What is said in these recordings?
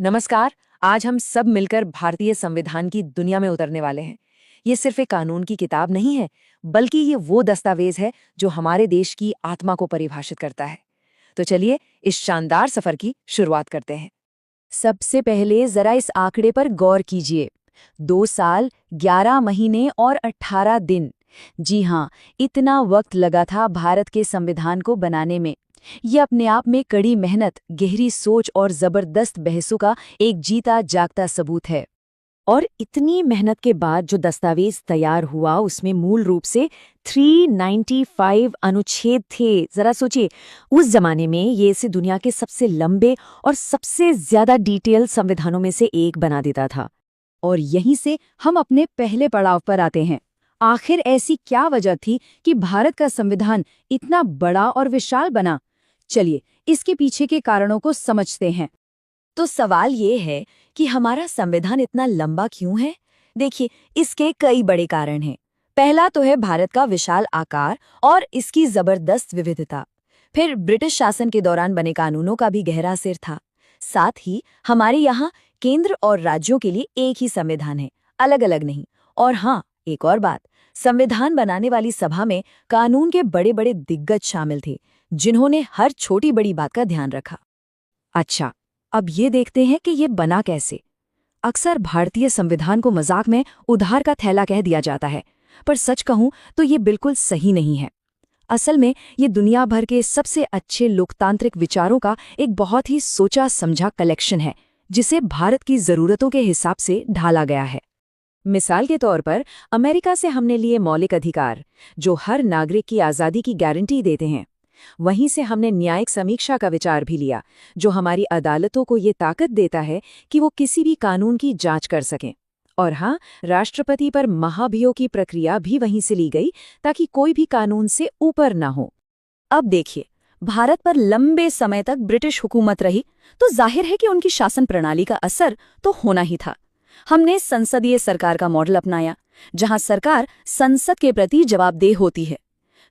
नमस्कार। आज हम सब मिलकर भारतीय संविधान की दुनिया में उतरने वाले हैं। ये सिर्फ एक कानून की किताब नहीं है, बल्कि ये वो दस्तावेज है जो हमारे देश की आत्मा को परिभाषित करता है। तो चलिए इस शानदार सफर की शुरुआत करते हैं। सबसे पहले जरा इस आंकड़े पर गौर कीजिए। 2 साल, 11 महीने और 18 दिन। जी हाँ, इतना वक्त लगा था भारत के संविधान को बनाने में। ये अपने आप में कड़ी मेहनत, गहरी सोच और जबरदस्त बहसों का एक जीता जागता सबूत है। और इतनी मेहनत के बाद जो दस्तावेज तैयार हुआ उसमें मूल रूप से 395 अनुच्छेद थे। जरा सोचिए, उस जमाने में ये इसे दुनिया के सबसे लंबे और सबसे ज्यादा डिटेल संविधानों में से एक बना देता था। और यहीं से हम अपने पहले पड़ाव पर आते हैं। आखिर ऐसी क्या वजह थी कि भारत का संविधान इतना बड़ा और विशाल बना? चलिए इसके पीछे के कारणों को समझते हैं। तो सवाल ये है कि हमारा संविधान इतना लंबा क्यों है? देखिए, इसके कई बड़े कारण हैं। पहला तो है भारत का विशाल आकार और इसकी जबरदस्त विविधता। फिर ब्रिटिश शासन के दौरान बने कानूनों का भी गहरा सिर था। साथ ही हमारे यहाँ केंद्र और राज्यों के लिए एक ही संविधान है, अलग अलग नहीं। और हाँ, एक और बात, संविधान बनाने वाली सभा में कानून के बड़े बड़े दिग्गज शामिल थे, जिन्होंने हर छोटी बड़ी बात का ध्यान रखा। अच्छा, अब ये देखते हैं कि ये बना कैसे। अक्सर भारतीय संविधान को मजाक में उधार का थैला कह दिया जाता है, पर सच कहूं तो ये बिल्कुल सही नहीं है। असल में ये दुनिया भर के सबसे अच्छे लोकतांत्रिक विचारों का एक बहुत ही सोचा समझा कलेक्शन है, जिसे भारत की जरूरतों के हिसाब से ढाला गया है। मिसाल के तौर पर अमेरिका से हमने लिए मौलिक अधिकार, जो हर नागरिक की आज़ादी की गारंटी देते हैं। वहीं से हमने न्यायिक समीक्षा का विचार भी लिया, जो हमारी अदालतों को ये ताकत देता है कि वो किसी भी कानून की जांच कर सकें। और हाँ, राष्ट्रपति पर महाभियोग की प्रक्रिया भी वहीं से ली गई, ताकि कोई भी कानून से ऊपर ना हो। अब देखिए, भारत पर लंबे समय तक ब्रिटिश हुकूमत रही, तो जाहिर है कि उनकी शासन प्रणाली का असर तो होना ही था। हमने संसदीय सरकार का मॉडल अपनाया, जहां सरकार संसद के प्रति जवाबदेह होती है।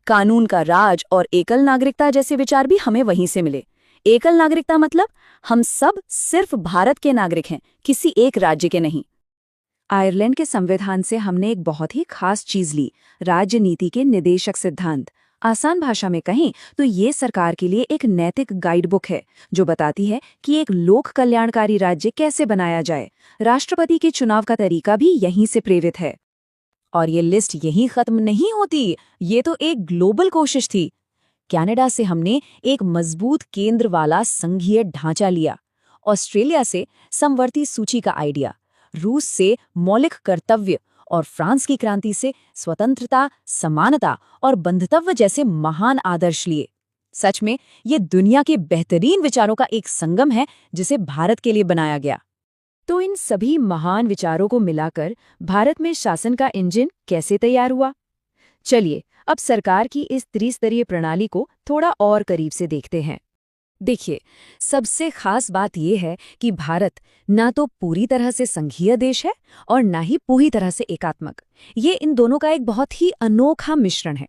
कानून का राज और एकल नागरिकता जैसे विचार भी हमें वहीं से मिले। एकल नागरिकता मतलब हम सब सिर्फ भारत के नागरिक हैं, किसी एक राज्य के नहीं। आयरलैंड के संविधान से हमने एक बहुत ही खास चीज ली, राजनीति के निदेशक सिद्धांत। आसान भाषा में कहें तो ये सरकार के लिए एक नैतिक गाइडबुक है, जो बताती है कि एक लोक कल्याणकारी राज्य कैसे बनाया जाए। राष्ट्रपति के चुनाव का तरीका भी यहीं से प्रेरित है। और ये लिस्ट यहीं खत्म नहीं होती, ये तो एक ग्लोबल कोशिश थी। कनाडा से हमने एक मजबूत केंद्र वाला संघीय ढांचा लिया, ऑस्ट्रेलिया से समवर्ती सूची का आइडिया, रूस से मौलिक कर्तव्य और फ्रांस की क्रांति से स्वतंत्रता, समानता और बंधुत्व जैसे महान आदर्श लिए। सच में ये दुनिया के बेहतरीन विचारों का एक संगम है, जिसे भारत के लिए बनाया गया। तो इन सभी महान विचारों को मिलाकर भारत में शासन का इंजन कैसे तैयार हुआ? चलिए अब सरकार की इस त्रिस्तरीय प्रणाली को थोड़ा और करीब से देखते हैं। देखिए, सबसे खास बात यह है कि भारत ना तो पूरी तरह से संघीय देश है और ना ही पूरी तरह से एकात्मक। ये इन दोनों का एक बहुत ही अनोखा मिश्रण है।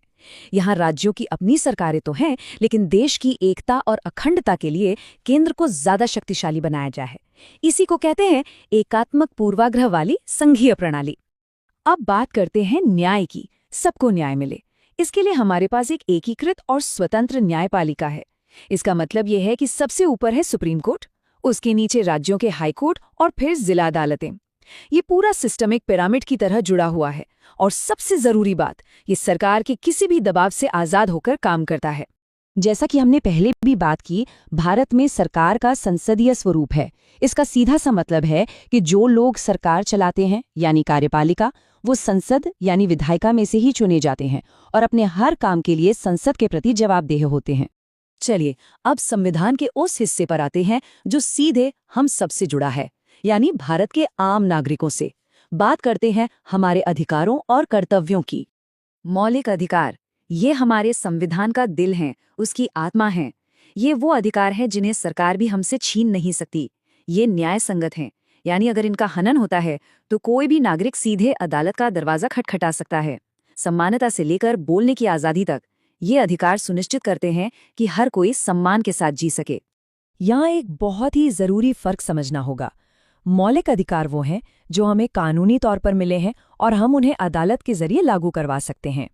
यहाँ राज्यों की अपनी सरकारें तो हैं, लेकिन देश की एकता और अखंडता के लिए केंद्र को ज्यादा शक्तिशाली बनाया जाए है। इसी को कहते हैं एकात्मक पूर्वाग्रह वाली संघीय प्रणाली। अब बात करते हैं न्याय की। सबको न्याय मिले, इसके लिए हमारे पास एक एकीकृत और स्वतंत्र न्यायपालिका है। इसका मतलब यह है कि सबसे ऊपर है सुप्रीम कोर्ट, उसके नीचे राज्यों के हाई कोर्ट और फिर जिला अदालतें। ये पूरा सिस्टम एक पिरामिड की तरह जुड़ा हुआ है। और सबसे जरूरी बात, ये सरकार के किसी भी दबाव से आजाद होकर काम करता है। जैसा कि हमने पहले भी बात की, भारत में सरकार का संसदीय स्वरूप है। इसका सीधा सा मतलब है कि जो लोग सरकार चलाते हैं, यानी कार्यपालिका, वो संसद यानी विधायिका में से ही चुने जाते हैं और अपने हर काम के लिए संसद के प्रति जवाबदेह होते हैं। चलिए अब संविधान के उस हिस्से पर आते हैं जो सीधे हम सबसे जुड़ा है, यानी भारत के आम नागरिकों से। बात करते हैं हमारे अधिकारों और कर्तव्यों की। मौलिक अधिकार, ये हमारे संविधान का दिल हैं, उसकी आत्मा है। ये वो अधिकार हैं जिन्हें सरकार भी हमसे छीन नहीं सकती। ये न्याय संगत हैं, यानी अगर इनका हनन होता है तो कोई भी नागरिक सीधे अदालत का दरवाजा खटखटा सकता है। सम्मानता से लेकर बोलने की आज़ादी तक ये अधिकार सुनिश्चित करते हैं कि हर कोई सम्मान के साथ जी सके। यहाँ एक बहुत ही जरूरी फर्क समझना होगा। मौलिक अधिकार वो हैं जो हमें कानूनी तौर पर मिले हैं और हम उन्हें अदालत के जरिए लागू करवा सकते हैं।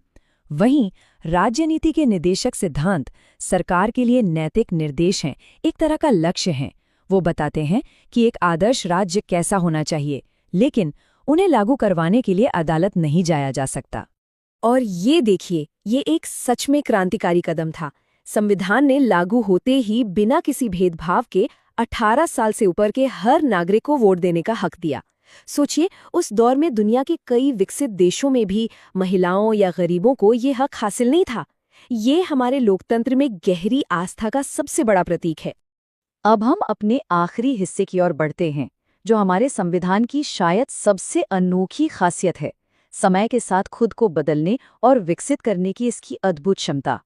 वहीं राज्य नीति के निदेशक सिद्धांत सरकार के लिए नैतिक निर्देश हैं, एक तरह का लक्ष्य हैं। वो बताते हैं कि एक आदर्श राज्य कैसा होना चाहिए, लेकिन उन्हें लागू करवाने के लिए अदालत नहीं जाया जा सकता। और ये देखिए, ये एक सच में क्रांतिकारी कदम था। संविधान ने लागू होते ही बिना किसी भेदभाव के 18 साल से ऊपर के हर नागरिक को वोट देने का हक दिया। सोचिए, उस दौर में दुनिया के कई विकसित देशों में भी महिलाओं या गरीबों को ये हक हासिल नहीं था। ये हमारे लोकतंत्र में गहरी आस्था का सबसे बड़ा प्रतीक है। अब हम अपने आखिरी हिस्से की ओर बढ़ते हैं, जो हमारे संविधान की शायद सबसे अनोखी खासियत है, समय के साथ खुद को बदलने और विकसित करने की इसकी अद्भुत क्षमता।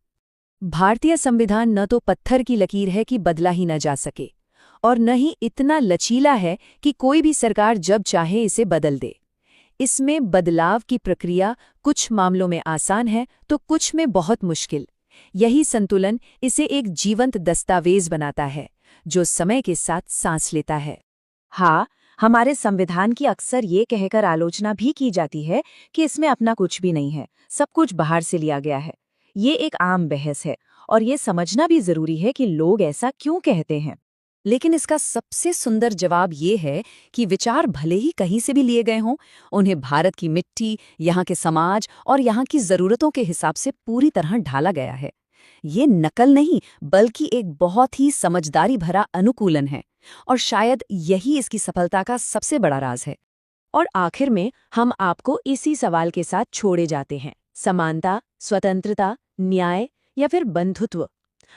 भारतीय संविधान न तो पत्थर की लकीर है कि बदला ही न जा सके, और न ही इतना लचीला है कि कोई भी सरकार जब चाहे इसे बदल दे। इसमें बदलाव की प्रक्रिया कुछ मामलों में आसान है तो कुछ में बहुत मुश्किल। यही संतुलन इसे एक जीवंत दस्तावेज बनाता है, जो समय के साथ सांस लेता है। हाँ, हमारे संविधान की अक्सर ये कहकर आलोचना भी की जाती है कि इसमें अपना कुछ भी नहीं है, सब कुछ बाहर से लिया गया है। ये एक आम बहस है और ये समझना भी जरूरी है कि लोग ऐसा क्यों कहते हैं। लेकिन इसका सबसे सुंदर जवाब ये है कि विचार भले ही कहीं से भी लिए गए हों, उन्हें भारत की मिट्टी, यहाँ के समाज और यहाँ की ज़रूरतों के हिसाब से पूरी तरह ढाला गया है। ये नकल नहीं, बल्कि एक बहुत ही समझदारी भरा अनुकूलन है, और शायद यही इसकी सफलता का सबसे बड़ा राज है। और आखिर में हम आपको इसी सवाल के साथ छोड़े जाते हैं: समानता, स्वतंत्रता, न्याय या फिर बंधुत्व?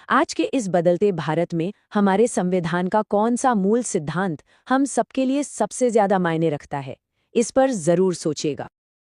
आज के इस बदलते भारत में हमारे संविधान का कौन सा मूल सिद्धांत हम सबके लिए सबसे ज्यादा मायने रखता है? इस पर जरूर सोचिएगा।